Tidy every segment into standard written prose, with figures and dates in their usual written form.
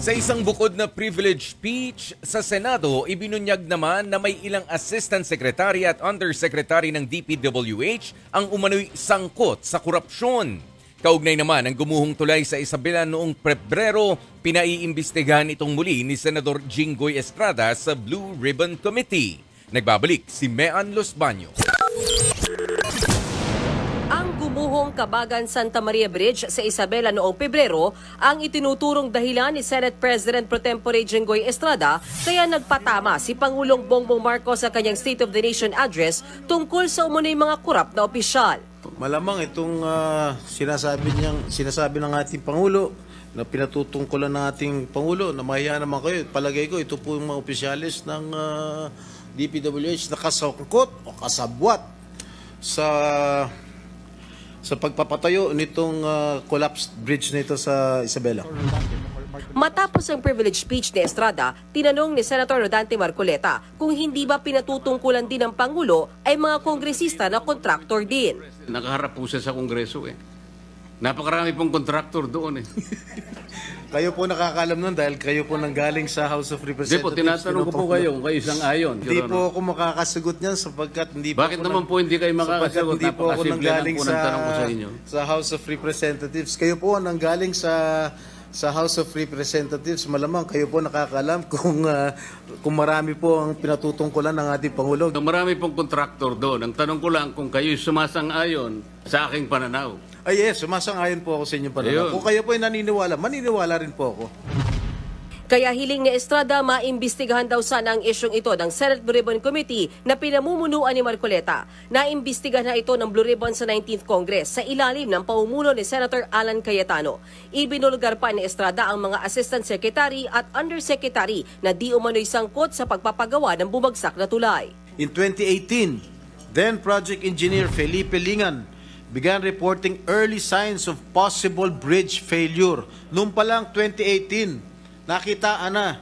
Sa isang bukod na privilege speech sa Senado, ibinunyag naman na may ilang Assistant Secretary at Undersecretary ng DPWH ang umano'y sangkot sa korupsyon. Kaugnay naman ang gumuhong tulay sa Isabela noong Pebrero, pinaiimbestigahan itong muli ni Senador Jinggoy Estrada sa Blue Ribbon Committee. Nagbabalik si Mean Los Baños. Ang gumuhong Kabagan Santa Maria Bridge sa Isabela noong Pebrero ang itinuturong dahilan ni Senate President Pro Tempore Jinggoy Estrada kaya nagpatama si Pangulong Bongbong Marcos sa kanyang State of the Nation address tungkol sa umunoy mga korap na opisyal. Malamang itong sinasabi ng ating Pangulo na pinatutungkulan ng ating Pangulo na mahiya naman kayo. Palagay ko ito po yung mga opisyalis ng DPWH na kasangkot o kasabwat sa pagpapatayo nitong collapsed bridge nito sa Isabela. Matapos ang privilege speech ni Estrada, tinanong ni Senator Rodante Marcoleta kung hindi ba pinatutungkulan din ng Pangulo ay mga kongresista na kontraktor din. Nakaharap po siya sa Kongreso eh. Napakarami pong kontraktor doon eh. Kayo po nakakaalam nun dahil kayo po nanggaling sa House of Representatives. Hindi po, tinatanong ko po kayo kung kayo isang ayon. Hindi po ako makakasagot niyan sapagkat hindi po. Bakit naman po hindi kayo makakasagot? Hindi po ako nanggaling tanong ko sa inyo. Sa House of Representatives. Kayo po nanggaling sa House of Representatives. Malamang kayo po nakakaalam kung marami po ang pinatutungkulan ng ating Pangulo. Marami pong kontraktor doon. Ang tanong ko lang kung kayo sumasang-ayon sa aking pananaw. Ay yes, sumasang-ayon po ako sa inyong pananaw. Kung kayo po ay naniniwala, maniniwala rin po ako. Kaya hiling ni Estrada, maimbestigahan daw sana ang isyong ito ng Senate Blue Ribbon Committee na pinamumunuan ni Marcoleta. Naimbestigahan na ito ng Blue Ribbon sa 19th Congress sa ilalim ng pamumuno ni Senator Alan Cayetano. Ibinulgar pa ni Estrada ang mga Assistant Secretary at Undersecretary na di umano'y sangkot sa pagpapagawa ng bumagsak na tulay. In 2018, then Project Engineer Felipe Lingan began reporting early signs of possible bridge failure. Noong pa lang 2018, nakitaan na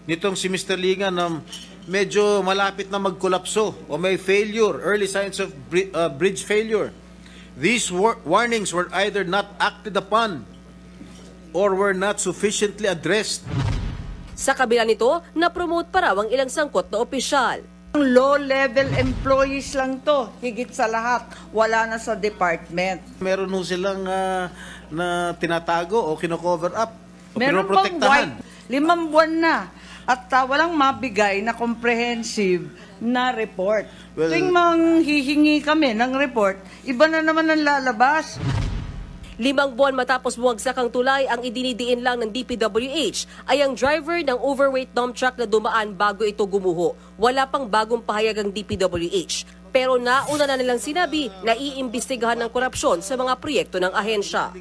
nitong si Mr. Lingan na medyo malapit na magkolapso o may failure, early signs of bridge failure. These warnings were either not acted upon or were not sufficiently addressed. Sa kabila nito, na-promote pa raw ang ilang sangkot na opisyal. Low-level employees lang to, higit sa lahat, wala na sa department. Meron nung silang na tinatago o kino-cover up o meron pinoprotektahan. 5 buwan na at walang mabigay na comprehensive na report. Well, tuwing manghihingi kami ng report, iba na naman ang lalabas. 5 buwan matapos bumagsak ang tulay, ang idinidiin lang ng DPWH ay ang driver ng overweight dump truck na dumaan bago ito gumuho. Wala pang bagong pahayag ang DPWH. Pero nauna na nilang sinabi na iimbestigahan ng korupsyon sa mga proyekto ng ahensya.